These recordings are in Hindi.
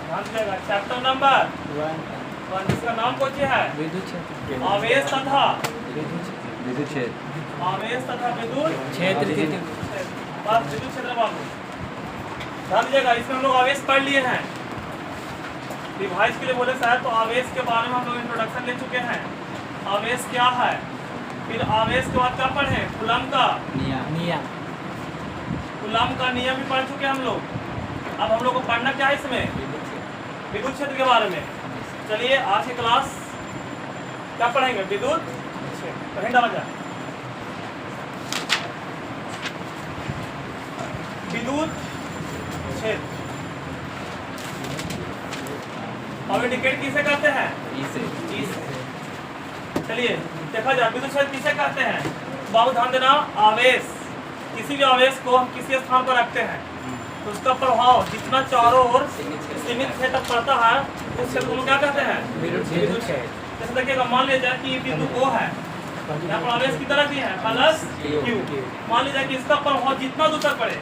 ध्यान देगा। चैप्टर नंबर 1 इसका नाम कौन है? विद्युत क्षेत्र। आवेश तथा विद्युत क्षेत्र। आवेश तथा विद्युत क्षेत्र के बस विद्युत क्षेत्र बाबू ध्यान दीजिएगा। इसमें हम लोग आवेश पढ़ लिए हैं, डिवाइस के लिए बोले शायद, तो आवेश के बारे में हम लोग इंट्रोडक्शन ले चुके हैं। आवेश क्या है, फिर आवेश के बाद क्या पढ़े? कूलम का नियम। कूलम का नियम भी पढ़ चुके हैं हम लोग। अब हम लोग को पढ़ना क्या है इसमें? विद्युत क्षेत्र के बारे में। चलिए आज की क्लास क्या पढ़ेंगे? विद्युत क्षेत्र। हिंदा बजा विद्युत क्षेत्र। अब इंडिकेट किसे कहते हैं? ई से। चलिए देखा जाए विद्युत क्षेत्र किसे कहते हैं। बहुत ध्यान देना, आवेश, किसी भी आवेश को हम किसी स्थान पर रखते हैं तो उसका प्रभाव जितना चारों ओर सीमित क्षेत्र पड़ता है उस क्षेत्र को क्या कहते हैं? विद्युत क्षेत्र। जैसे देखिएगा, मान लीजिए कि ये बिंदु O है, यहाँ पर आवेश की तरह दी है प्लस Q। मान लीजिए कि इसका प्रभाव जितना दूर तक पड़े,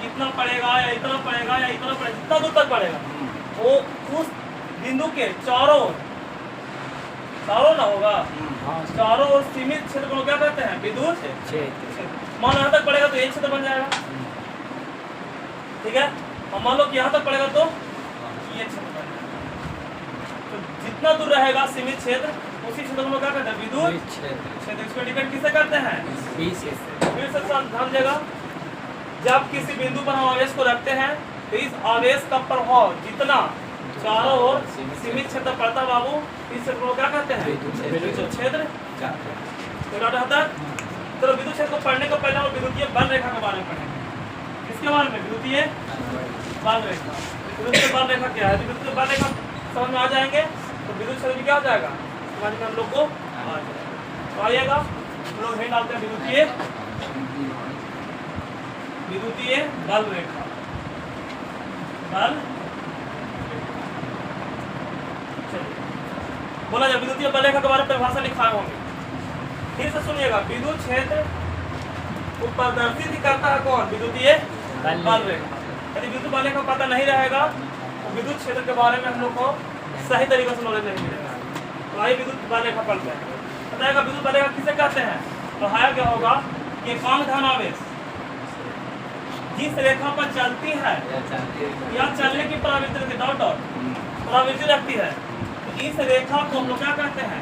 इतना पड़ेगा या इतना पड़ेगा या इतना पड़ेगा, जितना दूर तक पड़ेगा वो उस बिंदु के चारों ना होगा, चारों ओर सीमित क्षेत्र को क्या कहते हैं? विद्युत क्षेत्र। मान यहाँ तक पड़ेगा तो एक क्षेत्र बन जाएगा, ठीक है। और मान लो कि यहाँ तक पड़ेगा तो ये क्षेत्र बन जाएगा। तो जितना दूर रहेगा सीमित क्षेत्र उसी क्षेत्र को क्या कहते हैं? विद्युत क्षेत्र। इसको डिपेंड किसे करते हैं? फिर से ध्यान देगा, जब किसी बिंदु पर हम आवेश को रखते हैं तो इस आवेश का प्रभाव जितना चारों ओर सीमित क्षेत्र पड़ता है बाबू, इस क्षेत्र को क्या कहते हैं? विद्युत क्षेत्र। चलो विद्युत क्षेत्र को पढ़ने को पहले हम विद्युतीय बल रेखा के बारे में पढ़ेंगे। किसके बारे में? विद्युतीय बल रेखा। विद्युतीय बल रेखा क्या है? विद्युतीय बल रेखा समझ में आ जाएंगे तो विद्युत क्षेत्र भी क्या हो जाएगा समझ में हम लोग को आ जाएगा। तो आइएगा हम लोग हेड डालते हैं विद्युतीय बल रेखा। बल बोला जाए विद्युतीय बल रेखा के बारे में परिभाषा लिखाए होंगे, फिर से सुनिएगा। विद्युत क्षेत्र को प्रदर्शित करता है कौन? विद्युतीय बल रेखा। यदि विद्युत बल रेखा पता नहीं रहेगा तो विद्युत क्षेत्र के बारे में हम लोग को सही तरीके से नॉलेज नहीं मिलेगा। तो आइए विद्युत बल रेखा पढ़ते हैं। बताएगा विद्युत बल रेखा किसे कहते हैं? पढ़ाया क्या होगा कि एकांक धन आवेश जिस रेखा पर चलती है या चलने की प्रवृत्ति रखती है, तो इस रेखा को हम लोग क्या कहते हैं?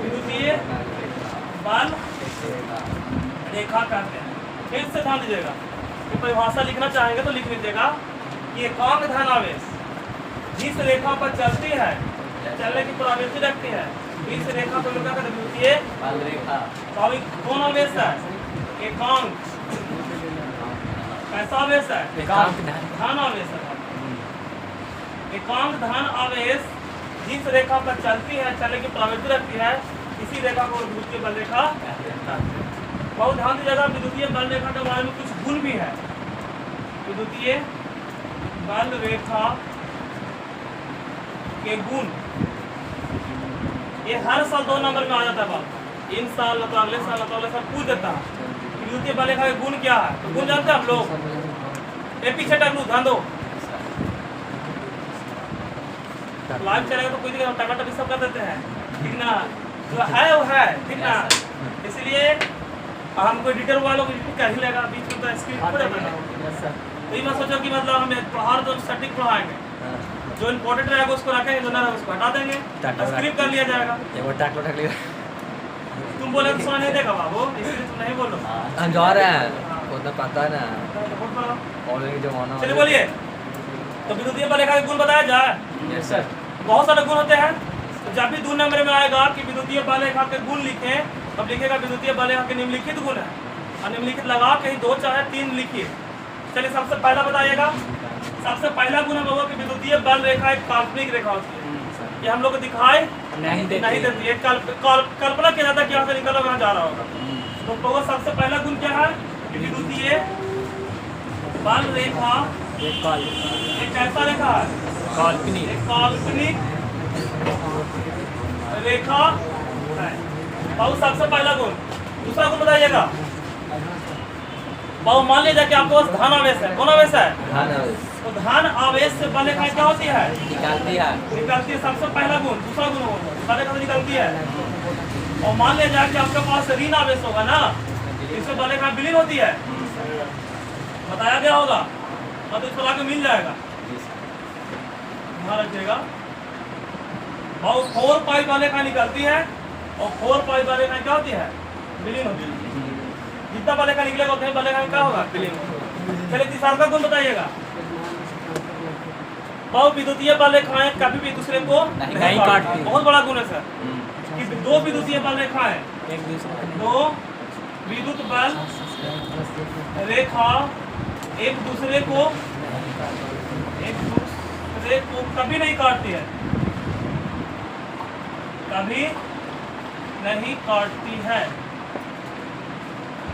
विद्युतीय बल रेखा कहते हैं। फिर से ध्यान दीजिएगा, परिभाषा लिखना चाहेंगे तो लिख लीजिएगा कि एकांक धन आवेश जिस रेखा पर चलती है, चलने की प्रवृत्ति रखती है, इस रेखा को लोग क्या कहते हैं? विद्युतीय बल रेखा। तो कौन आवेश है? एकांक। कैसा आवेश है? एकांक धन आवेश है। एकांक धन आवेश जिस रेखा पर चलती है, चलने की प्रवृत्ति रखती है, इसी रेखा को विद्युतीय बल रेखा कहते हैं। बहुत ध्यान दीजिएगा, विद्युतीय बल रेखा के बारे में कुछ गुण भी है। विद्युतीय बल रेखा के गुण ये हर साल 2 नंबर में आ जाता है बात। इन साल तो अगले साल तो अगले साल पूछ देता है विद्युतीय बल रेखा के गुण क्या है। तो गुण जानते हैं आप लोग? ये पीछे टकलू ध्यान दो, लाइव चलेगा तो कोई दिक्कत टका टकी सब कर देते हैं, ठीक ना? जो है वो है, ठीक ना? इसलिए हम कोई डिटेल वालों को कर ही लेगा, बीच में तो स्क्रीन पूरा बना। तो ये मत सोचो कि मतलब हम पढ़ा तो सटीक पढ़ाएंगे, जो इम्पोर्टेंट रहेगा उसको रखेंगे, जो ना रहेगा उसको हटा देंगे, स्क्रिप्ट कर लिया जाएगा। तुम बोले तो सुना नहीं देगा बाबू, इसलिए तुम नहीं बोलो। हम जा रहे हैं, वो तो पता है ना ऑलरेडी जमाना। चलिए बोलिए, तो विद्युतीय बल रेखा के गुण बताया जाए। Yes sir. बहुत सारे गुण होते हैं, तो जब भी 2 नंबर में आएगा कि विद्युतीय बल रेखा के गुण लिखें, तब लिखेगा विद्युतीय बल रेखा के निम्नलिखित गुण है, और निम्नलिखित लगा कहीं 2 चाहे 3 लिखिए। चलिए सबसे पहला बताइएगा। सबसे पहला गुण होगा कि विद्युतीय बल रेखा एक काल्पनिक रेखा होती है। ये हम लोग को दिखाई नहीं देती है, कल्पना किया जाता है कि यहाँ से निकल वहाँ जा रहा होगा। तो सबसे पहला गुण क्या है? विद्युतीय बल रेखा एक कैसा रेखा है? काल्पनिक रेखा है। और सबसे पहला गुण। दूसरा गुण बताइएगा। मान लीजिए कि आपको धन आवेश है। कौन आवेश है? तो धन आवेश से बल रेखाएं क्या होती है? निकालती है। निकलती है। सबसे पहला गुण। दूसरा गुण होगा बल रेखा से निकलती है। और मान लिया जाए कि आपके पास ऋण आवेश होगा ना, इससे बल रेखा विलीन होती है, बताया गया होगा, तो इसको लाके मिल जाएगा। ध्यान रखिएगा। और 4 पाई बल रेखा निकलती है और 4 पाई बल रेखा क्या होती है? विलीन होती है। जितना बल रेखा निकलेगा उतने बल रेखा में क्या होगा? विलीन। चलिए तीसरा गुण बताइएगा। बहु विद्युतीय बल रेखाएं कभी भी दूसरे को नहीं काटती। बहुत बड़ा गुण है सर कि दो विद्युतीय बल रेखाएं, दो विद्युत बल रेखा एक दूसरे को कभी नहीं काटती है, कभी नहीं काटती है।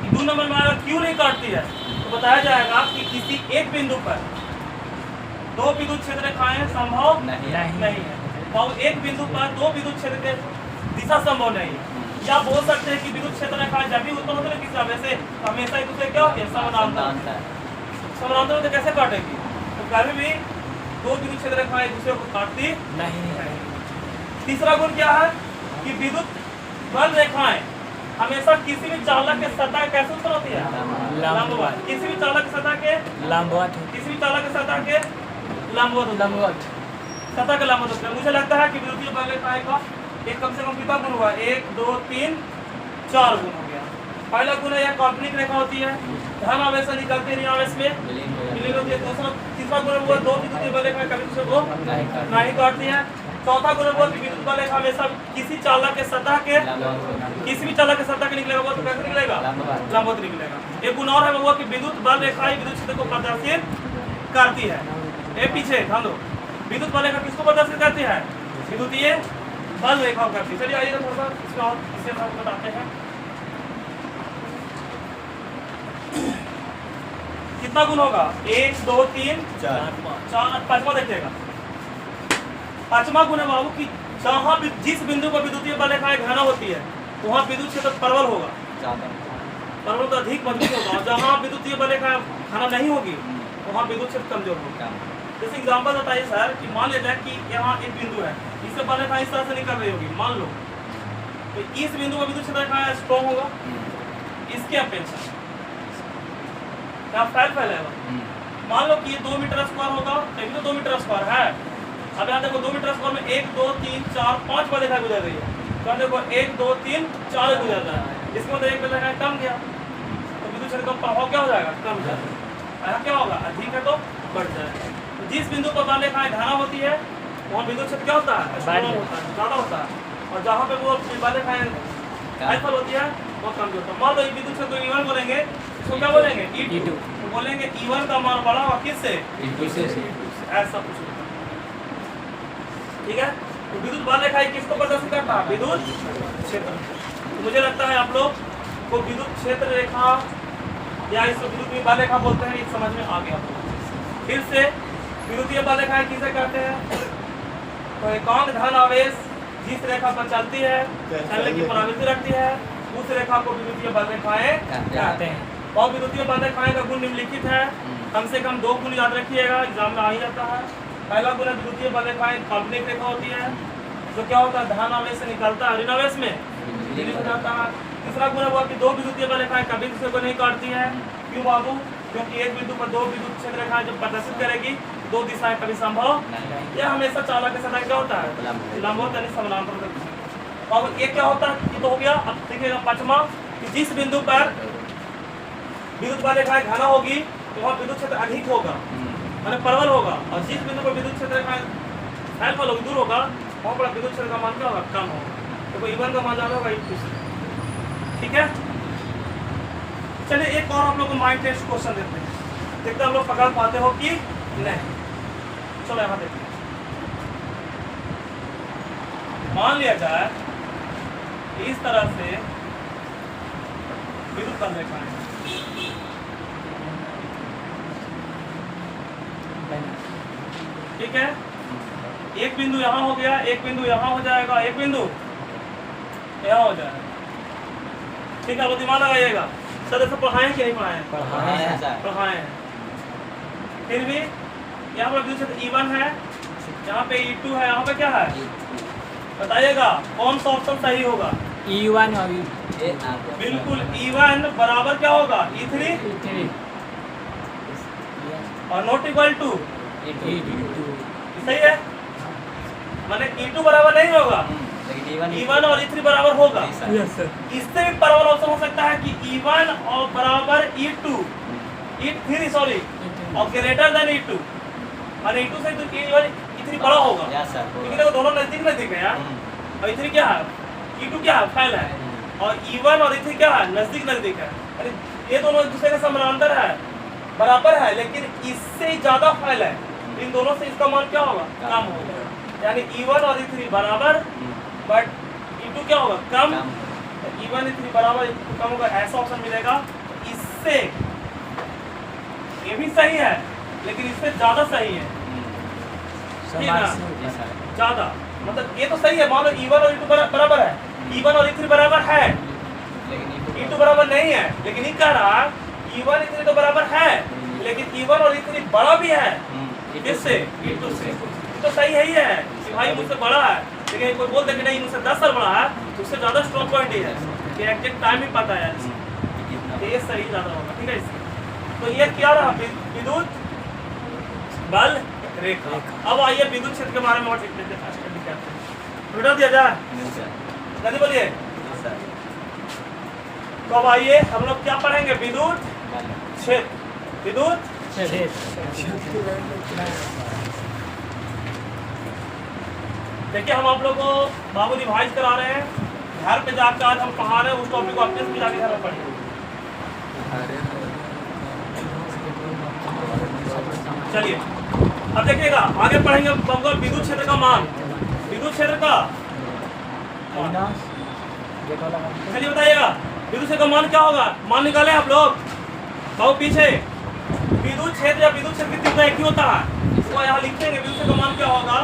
2 नंबर में आएगा क्यों नहीं काटती है, तो बताया जाएगा कि किसी एक बिंदु पर दो विद्युत क्षेत्र रेखाएं संभव नहीं है। और एक बिंदु पर दो विद्युत क्षेत्र के दिशा संभव नहीं है। या बोल सकते हैं कि विद्युत क्षेत्र रेखाएं जब भी उत्पन्न होती है किसी वजह से हमेशा एक दूसरे क्या होती है? समानांतर। समानांतर तो कैसे काटेगी? तो कभी भी दो विद्युत क्षेत्र रेखाएं एक दूसरे को काटती नहीं है। तीसरा गुण क्या है कि विद्युत बल रेखाएं हमेशा किसी भी चालक के सतह कैसे उत्पन्न होती है? लंबवत। किसी भी चालक के सतह के लंबवत। किसी भी चालक के सतह के लंबवत। सतह के लंबवत होता है। मुझे लगता है कि विद्युतीय बल रेखाएं का एक कम से कम कितना गुण हुआ? 1 2 3 4 गुण हो गया। पहला गुण है यह काल्पनिक रेखा होती है, धन आवेश से निकलती है, ऋण आवेश में विलीन होती है। दूसरा तीसरा गुण हुआ दो विद्युतीय बल रेखाएं कभी दूसरे को नहीं काटती है। चौथा गुण हुआ कि विद्युत बल रेखा हमेशा किसी चालक के सतह के किसी भी चालक के सतह के निकलेगा वो तो कैसे निकलेगा? लंबवत निकलेगा। एक गुण और है वो कि विद्युत बल रेखाएं विद्युत क्षेत्र को प्रदर्शित करती है। ये पीछे ध्यान दो, विद्युत बल रेखा किसको प्रदर्शित करती है? विद्युतीय बल रेखा करती है। चलिए आइए थोड़ा सा इसका और इसे हम बताते हैं। कितना गुण होगा? 1 2 3 4 पांचवा देखिएगा। पांचवा गुण है बाबू कि जहाँ जिस बिंदु पर विद्युतीय बल रेखाएं घना होती है वहाँ विद्युत क्षेत्र प्रबल होगा, प्रबल तो अधिक मजबूत होगा। और जहाँ विद्युतीय बल रेखाएं घना नहीं होगी वहाँ विद्युत क्षेत्र कमजोर होगा। जैसे एग्जाम्पल बताइए सर कि मान लेते हैं कि यहाँ एक बिंदु है, इससे बल रेखा इस तरह से निकल रही होगी, मान लो तो इस बिंदु पर विद्युत क्षेत्र रेखा स्ट्रॉन्ग होगा, इसके अपेक्षा क्या फैलेगा। मान लो कि ये 2 मीटर स्क्वायर होगा, तभी तो 2 मीटर स्क्वायर है। अब यहाँ देखो 2 मीटर स्क्वायर में 1 2 3 4 5 बल रेखा गुजर रही है, तो यहाँ देखो 1 2 3 4 गुजर रहा है, इसके मतलब एक बल रेखा कम गया, तो विद्युत क्षेत्र का प्रभाव क्या हो जाएगा? कम हो जाएगा। ऐसा क्या होगा? अधिक है तो बढ़ जाएगा। तो जिस बिंदु पर बल रेखाएं घना होती है वहाँ विद्युत क्षेत्र क्या होता है? ज़्यादा होता है। और जहाँ पे वो बल रेखाएं हाइफल होती है वो कम होता है। मान लो विद्युत क्षेत्र को E1 बोलेंगे, इसको क्या बोलेंगे? E2। तो बोलेंगे E1 का मान बड़ा हुआ किससे? E2 से। ऐसा कुछ होता है, ठीक है। तो विद्युत बल रेखाएं किसको प्रदर्शित करता है? विद्युत क्षेत्र। तो मुझे लगता है आप लोग को विद्युत क्षेत्र रेखा या इसको विद्युत बल रेखा बोलते हैं, ये समझ में आ गया। फिर से विद्युतीय बल रेखाएं किसे कहते हैं? तो एकांक धन आवेश जिस रेखा पर चलती है, चलने की प्रवृत्ति रखती है, उस रेखा को विद्युतीय बल रेखाएं कहते हैं। और विद्युतीय बल रेखाएं का गुण निम्नलिखित है, कम से कम 2 गुण याद रखिएगा, एग्जाम में आ ही जाता है। पहला गुण है विद्युतीय बल रेखाएं काल्पनिक रेखा होती है, जो क्या होता है? धन आवेश से निकलता है, ऋण आवेश में विलीन हो जाता है। तीसरा गुण हुआ कि दो विद्युतीय बल रेखाएं कभी दूसरे को नहीं काटती है। क्यों बाबू? क्योंकि एक बिंदु पर दो विद्युत क्षेत्र रेखाएं जब प्रदर्शित करेगी दो दिशाएं कभी संभव यह हमेशा चालक के सतह क्या होता है? लंबवत यानी समानांतर। और ये क्या होता है? ये तो हो गया। अब देखिएगा पांचवा कि जिस बिंदु पर विद्युत बल रेखाएं घना होगी तो वहाँ विद्युत क्षेत्र अधिक होगा, माने प्रबल होगा। और जिस बिंदु पर विद्युत क्षेत्र रेखाएं हाइफल होगी, दूर होगा, वहाँ पर विद्युत क्षेत्र का मान क्या होगा? कम होगा। तो E1 का मान ज्यादा होगा, E2 से। ठीक है। चलिए एक और आप लोग को माइंड टेस्ट क्वेश्चन देते हैं, देखते हैं आप लोग पकड़ पाते हो कि नहीं। चलो यहाँ देखते हैं। मान लिया जाए इस तरह से विद्युत बल रेखाएं, ठीक है। एक बिंदु यहाँ हो गया, एक बिंदु यहाँ हो जाएगा, एक बिंदु यहाँ हो जाएगा, ठीक है। वो दिमाग लगाइएगा। सर ऐसा पढ़ाएं कि नहीं पढ़ाएं? पढ़ाएं हैं। फिर भी यहाँ पर विद्युत क्षेत्र E1 है, यहाँ पे E2 है, यहाँ पे क्या है बताइएगा कौन सा ऑप्शन सही होगा? E1 और बिल्कुल E1 बराबर क्या होगा E3 E3 और नॉट इक्वल टू E2 सही है, माने E2 बराबर नहीं होगा, लेकिन E1 और E3 बराबर होगा। यस सर इससे भी बराबर ऑप्शन हो सकता है कि E1 और बराबर E2 E3 सॉरी और ग्रेटर देन E2 माने E2 से तो E1 E3 बड़ा होगा, यस सर क्योंकि देखो दोनों नजदीक नजदीक है यार। और E3 क्या है, E2 क्या है फैल है, और E1 और E3 क्या है नजदीक नजदीक है, यानी ये दोनों एक दूसरे के समानांतर है, बराबर है, लेकिन इससे ज्यादा फैल है, इन दोनों से इसका मान क्या होगा कम होगा, यानी E1 और E3 बराबर बट E2 क्या होगा कम, E1 E3 बराबर E2 कम होगा, ऐसा ऑप्शन मिलेगा। इससे ये भी सही है लेकिन इससे ज्यादा सही है, ठीक है ना? ज्यादा मतलब ये तो सही है, मान लो E1 और E2 बराबर है, E1 और E3 बराबर है, E2 बराबर नहीं है, लेकिन ये कह रहा E1 E3 तो बराबर है लेकिन E1 और E3 बड़ा भी है किससे E2 से, तो सही है ही है कि भाई मुझसे बड़ा है, लेकिन कोई बोल दे कि नहीं मुझसे 10 साल बड़ा है तो उससे ज्यादा स्ट्रॉन्ग पॉइंट ही है कि एग्जैक्ट टाइम ही पता है, तो ये सही ज्यादा होगा, ठीक है इससे। तो ये क्या रहा विद्युत बल रेखा। अब आइए विद्युत क्षेत्र के बारे में और सीखते हैं, विटा दिया जाए जल्दी बोलिए। तो अब आइए हम लोग क्या पढ़ेंगे, विद्युत क्षेत्र, विद्युत देखिए हम आप लोग को बाबू रिवाइज करा रहे हैं, घर पे जाकर आज हम पढ़ा रहे हैं उस टॉपिक को अपने से जाके घर में पढ़ेंगे। चलिए अब देखिएगा आगे पढ़ेंगे बाबू विद्युत क्षेत्र का मान, विद्युत क्षेत्र का चलिए बताइएगा विद्युत क्षेत्र का मान क्या होगा, मान निकाले आप लोग बाबू पीछे। विद्युत क्षेत्र या विद्युत क्षेत्र की तीव्रता एक ही होता है, इसको यहाँ लिखेंगे विद्युत क्षेत्र का मान क्या होगा,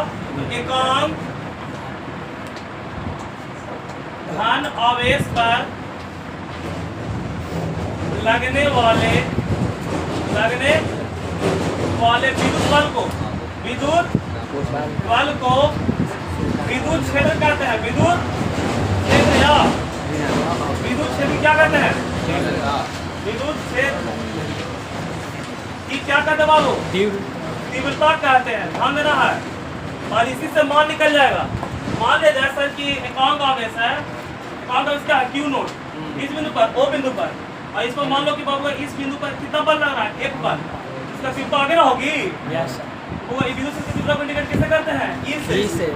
एकांक धन आवेश पर लगने वाले विद्युत बल को विद्युत क्षेत्र कहते हैं, विद्युत क्षेत्र या विद्युत क्षेत्र क्या कहते हैं, विद्युत क्षेत्र की क्या कहते हैं बाबू, तीव्रता कहते हैं, ध्यान देना है। और इसी से मान निकल जाएगा, मान लिया जाए सर कि एकांक आवेश है, एकांक आवेश क्या है Q नोट, इस बिंदु पर O बिंदु पर, और इसको मान लो कि बाबू इस बिंदु पर कितना बल लग रहा है, एक बल, इसका तीव्रता आगे ना होगी, वो विद्युत क्षेत्र की तीव्रता को इंडिकेट कैसे करते हैं, ई से। तो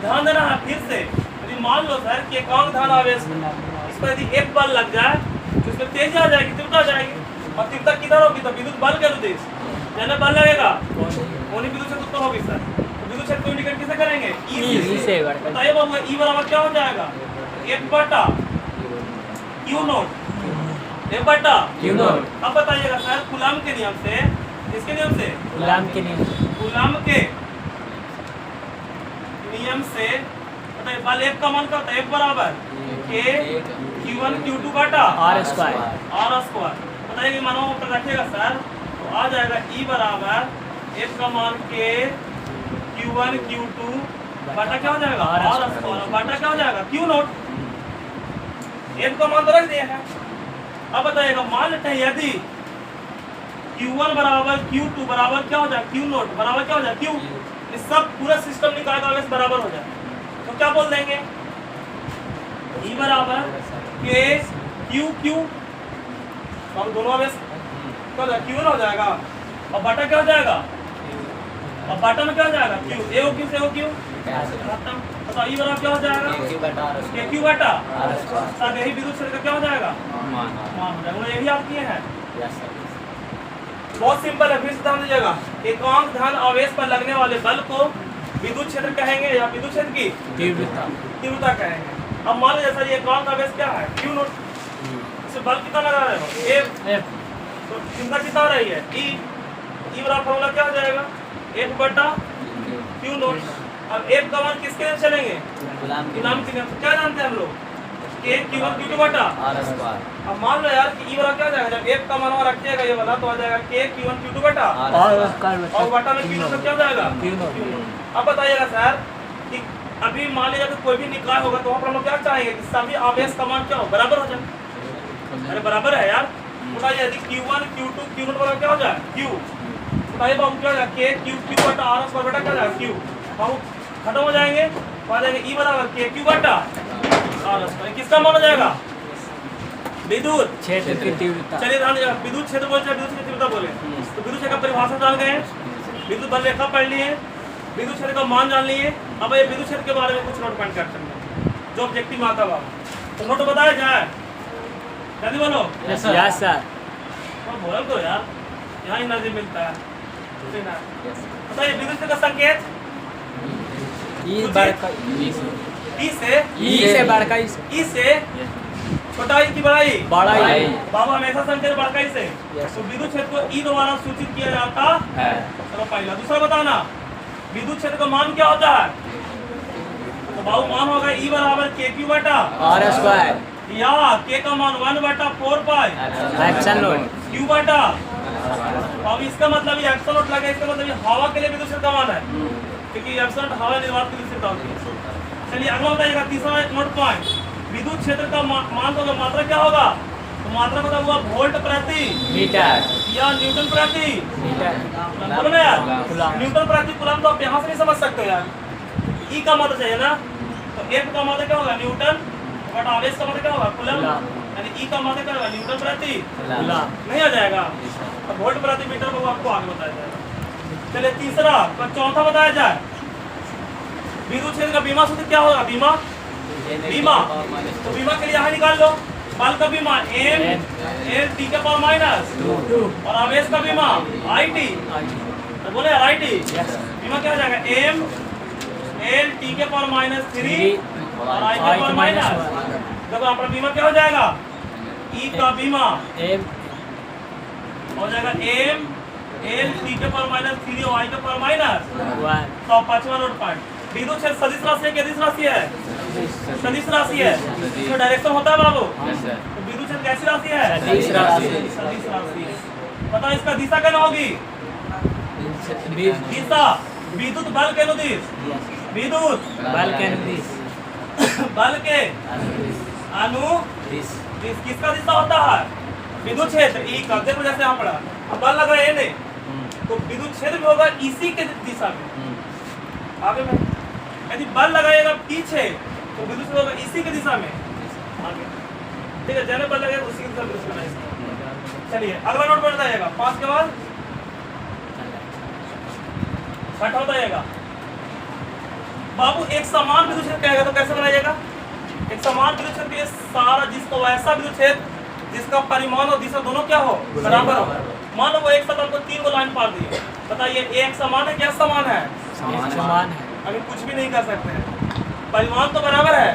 ध्यान देना है फिर से, यदि मान लो सर कि एकांक धन आवेश इस पर यदि एक बल लग जाए तो इसमें तेजी आ जाएगी, तीव्रता आ जाएगी, और तीव्रता किधर होगी तो विद्युत बल के अनुदेश जैसे बल लगेगा वही विद्युत क्षेत्र उत्पन्न होगी सर। तो विद्युत क्षेत्र को इंडिकेट कैसे करेंगे, ई से। बताइए बाबू ई बराबर क्या हो जाएगा, 1/Q0, 1/Q0। अब बताइएगा सर कूलम के नियम से, किसके नियम से, कूलम के नियम से बताइए बल एक का मान क्या होता है, 1 बराबर Q1 Q2 बटा R²। बताइए कि मानो ऊपर रखिएगा सर तो आ जाएगा E बराबर 1 का मान K Q1 Q2 बटा क्या हो जाएगा R² बटा क्या हो जाएगा Q0, 1 का मान तो रख दिया है। अब बताइएगा मान लेते हैं यदि Q1 बराबर Q2 बराबर क्या हो जाए Q0 बराबर क्या हो जाए Q, इस सब पूरा सिस्टम निकाल कर आवेश बराबर हो जाए तो क्या बोल देंगे, E बराबर K Q Q, अब दोनों आवेश क्या हो जाएगा Q1 हो जाएगा, और बटा क्या हो जाएगा, और बटा में क्या हो जाएगा Q, AOQ से OQ खत्म। तो E बराबर क्या हो जाएगा KQ बटा R²। यही विद्युत क्षेत्र का क्या हो जाएगा मान हो जाएगा, ये भी आप किए हैं, बहुत सिंपल है, फिर से ध्यान दीजिएगा। एकांक धन आवेश पर लगने वाले बल को विद्युत क्षेत्र कहेंगे या विद्युत क्षेत्र की तीव्रता कहेंगे। अब मान लीजिए सर ये एकांक आवेश क्या है Q0, इससे बल कितना लगा रहे हो F, तो तीव्रता कितना आ रही है E बराबर फॉर्मूला क्या हो जाएगा 1/Q0। अब F का मान किसके लिए चलेंगे, कूलम के नियम से। क्या जानते हैं हम लोग के Q1 Q2 बटा R स्क्वायर अब मान लो यार कि ई वाला क्या हो जाएगा, जब एक का मान वहाँ रखिएगा ये वाला तो आ जाएगा के Q1 Q2 बटा और उसका और बटा में Q0 तो क्या हो जाएगा Q0। अब बताइएगा सर कि अभी मान लीजिए कि कोई भी निकाय होगा तो वहाँ पर हम लोग क्या चाहेंगे कि सभी आवेश का मान क्या हो, बराबर हो जाए। अरे बराबर है यार, बताइए यदि Q1 Q2 Q0 वाला क्या हो जाए Q, बताइए बाबू क्या हो जाएगा के Q बटा R स्क्वायर बटा क्या हो जाएगा Q, बाबू खत्म हो जाएंगे तो आ जाएगा ई बराबर के Q बटा R स्क्वायर। किसका मान हो जाएगा, विद्युत क्षेत्र की तीव्रता। चलिए ध्यान दीजिएगा, विद्युत क्षेत्र बोले विद्युत की तीव्रता बोले तो विद्युत क्षेत्र का परिभाषा जान गए, विद्युत बल रेखा पढ़ लिए, विद्युत क्षेत्र का मान जान लिए। अब ये विद्युत क्षेत्र के बारे में कुछ नोट पॉइंट करते हैं जो ऑब्जेक्टिव में आता है तो नोट बताया जाए, जल्दी बोलो। Yes sir. तो बोलो तो यार, यहाँ एनर्जी मिलता है। बताइए विद्युत क्षेत्र का संकेत ई बड़का ई से बड़का ई से छोटा ई की बड़ाई बड़ा ई। बाबू हमेशा संकेत बड़का ई से Yes. तो विद्युत क्षेत्र को ई द्वारा सूचित किया जाता है। चलो पहला। दूसरा बताना विद्युत क्षेत्र का मान क्या होता है, तो बाबू मान होगा ई बराबर के क्यू बटा R स्क्वायर या के का मान 1 बटा 4 पाई एक्शन लोड क्यू बटा। अब इसका मतलब ये एक्शन नोट लगा, इसका मतलब ये हवा के लिए विद्युत क्षेत्र का मान है क्योंकि एक्शन नोट हवा निर्वात के लिए क्षेत्र होती है। चलिए अगला बताइएगा तीसरा नोट पॉइंट, विद्युत क्षेत्र का मान तो मात्रा क्या होगा, तो मात्रा मतलब हुआ वोल्ट प्रति मीटर या न्यूटन प्रति मीटर बोलो ना यार, कूलम। न्यूटन प्रति कूलम तो आप यहाँ से नहीं समझ सकते यार, ई का मात्रा चाहिए ना, तो एफ का मात्रा क्या होगा न्यूटन बट आवेश का मात्रा क्या होगा कूलम, यानी ई का मात्रा क्या होगा न्यूटन प्रति कूलम। नहीं आ जाएगा, तो वोल्ट प्रति मीटर को आपको आगे बताया जाएगा। चलिए तीसरा चौथा बताया जाए, विद्युत क्षेत्र का बीमा सूत्र क्या होगा, बीमा तो बीमा के लिए यहाँ निकाल लो, बल का बीमा एम एल टी के पावर माइनस और आवेश का बीमा आई टी, तो बोले आई टी बीमा क्या हो जाएगा एम एल टी के पावर माइनस 3 और आई के पावर माइनस। देखो आपका बीमा क्या हो जाएगा, ई का बीमा एम हो जाएगा एम एल टी के पावर माइनस 3 और आई के पावर माइनस। 1 तो पांचवा नोट पॉइंट, विद्युत क्षेत्र सदिश राशि है कि अदिश राशि है, सदिश राशि है, इसमें डायरेक्शन होता है बाबू, तो विद्युत क्षेत्र कैसी राशि है, सदिश राशि। सदिश राशि है। पता इसका दिशा क्या होगी, दिशा विद्युत बल के अनुदिश, विद्युत बल के अनुदिश बल के दिश किसका दिशा होता है, विद्युत क्षेत्र ई का। देखो जैसे यहाँ पड़ा अब बल लगा ए ने तो विद्युत क्षेत्र भी होगा इसी के दिशा में, आगे में यदि बल लगाएगा पीछे तो विद्युत क्षेत्र होगा इसी की दिशा में आगे, ठीक है, जैसे बल लगेगा उसी की दिशा में विद्युत क्षेत्र बनाएगा। चलिए अगला नोट बढ़ जाएगा 5 के बाद 6 बताइएगा बाबू, एक समान विद्युत क्षेत्र कहेगा तो कैसे बनाइएगा, एक समान विद्युत क्षेत्र के लिए सारा जिसको वैसा विद्युत क्षेत्र जिसका परिमाण और दिशा दोनों क्या हो बराबर हो। मान लो वो एक साथ आपको 3 लाइन पार दिए, बताइए एक समान है क्या समान है, समान है। अभी कुछ भी नहीं कर सकते हैं, परिमाण तो बराबर है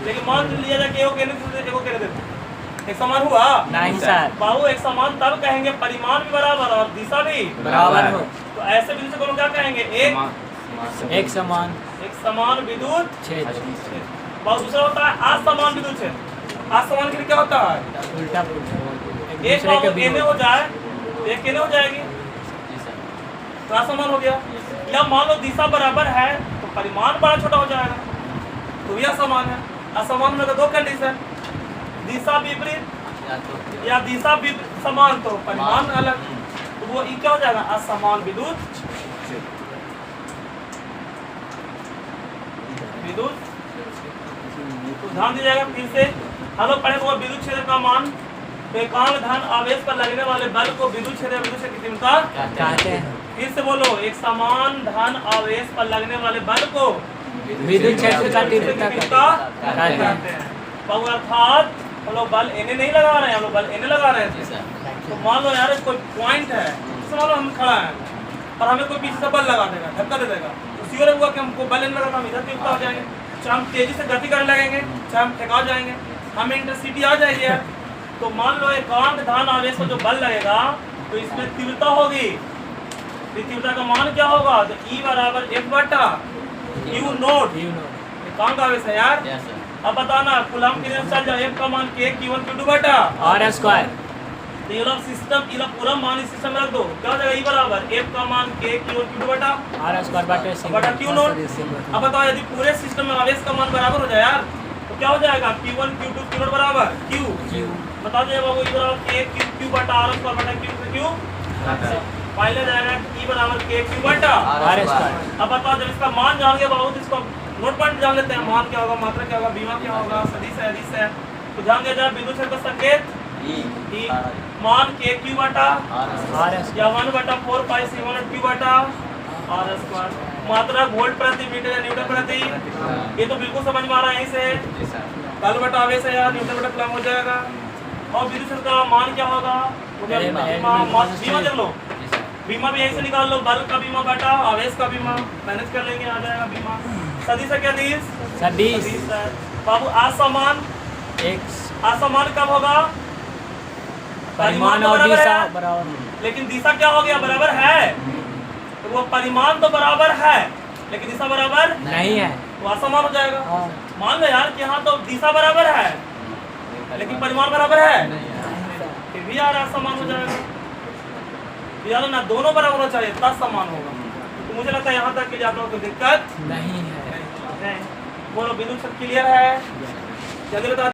लेकिन मान लिया जाए कि एगो कहने देते एक समान हुआ नहीं सर, बाबू, एक समान तब कहेंगे परिमाण भी बराबर और दिशा भी बराबर हो। तो ऐसे विद्युत क्षेत्र को क्या कहेंगे, एक समान एक समान विद्युत क्षेत्र बहुत। दूसरा होता है असमान विद्युत क्षेत्र, असमान के लिए क्या होता है, उल्टा एक बाबू एने हो जाए एक केने हो जाएगी तो असमान हो गया, या मान लो दिशा बराबर है तो परिमाण बड़ा छोटा हो जाएगा तो यह समान है। असमान में तो 2 कंडीशन, दिशा विपरीत या दिशा समान तो परिमाण अलग, तो वो क्या हो जाएगा असमान विद्युत विद्युत। तो ध्यान दीजिएगा फिर से हम लोग पढ़े हुआ विद्युत क्षेत्र का मान, एकांक धन आवेश पर लगने वाले बल को विद्युत क्षेत्र विद्युत क्षेत्र की तीव्रता कहते हैं। फिर से बोलो, एक समान धन आवेश पर लगने वाले बल को विद्युत क्षेत्र का तीव्रता कहते हैं। बहु अर्थात हम लोग बल एने नहीं लगा रहे हैं, हम लोग बल एने लगा रहे हैं। तो मान लो यार कोई पॉइंट है, मान लो हम खड़ा है और हमें कोई पीछे से बल लगा देगा, धक्का दे देगा, तो सियोर हुआ कि हमको बल एने लगा, हम इधर तीव्रता हो जाएंगे, चाहे हम तेजी से गति करने लगेंगे, चाहे हम ठेका जाएंगे, हमें इंटरसिटी आ जाएगी यार। तो मान लो एकांक धन आवेश पर जो बल लगेगा तो इसमें तीव्रता होगी, तीव्रता का मान क्या होगा, तो ई बराबर F बटा Q नोट, एकांक आवेश है यार, अब बताना कूलम के लिए चल जाओ F का मान K Q1 Q2 बटा R स्क्वायर तो ये लोग सिस्टम ये लोग पूरा मान इस सिस्टम में रख दो क्या हो जाएगा E बराबर F का मान K Q1 Q2 बटा R स्क्वायर बटे C बटा Q नोट। अब बताओ यदि पूरे सिस्टम में आवेश का मान बराबर हो जाए यार तो क्या हो जाएगा Q1 Q2 Q नोट बराबर Q बता दीजिए बाबू E बराबर K Q बटा R स्क्वायर बटा Q से Q पहले जाएगा E बराबर K Q बटा R स्क्वायर। अब बताओ जब इसका मान जान गए बाबू तो इसको नोट पॉइंट जान लेते हैं मान क्या होगा मात्रा क्या होगा बीमा क्या होगा सदिश है अदिश है तो जान गया जब बिंदु छेद का संकेत E मान K Q बटा R या 1 बटा 4 पाई C1 Q बटा R स्क्वायर मात्रा वोल्ट प्रति मीटर या न्यूटन प्रति ये तो बिल्कुल समझ में आ रहा है यहीं से कल बटा आवेश है यार न्यूटन बटा कूलम हो जाएगा और बिंदु छेद का मान क्या होगा बीमा देख लो बीमा भी यहीं से निकाल लो बल का बीमा बटा आवेश का बीमा मैनेज कर लेंगे आ जाएगा बीमा सदिश है क्या दिश सदिश है बाबू असमान असमान कब होगा परिमाण तो और बराबर दिशा है, बराबर लेकिन दिशा क्या हो गया बराबर है तो वो परिमाण तो बराबर है लेकिन दिशा बराबर नहीं है तो असमान हो जाएगा हाँ। मान लो यार कि हाँ तो दिशा बराबर है लेकिन परिमाण बराबर है फिर भी यार असमान हो जाएगा यार ना दोनों बराबर होना चाहिए तब समान होगा तो मुझे लगता है यहाँ तक के लिए आप लोगों को दिक्कत नहीं है नहीं बोलो बिंदु सब क्लियर है जल्दी बता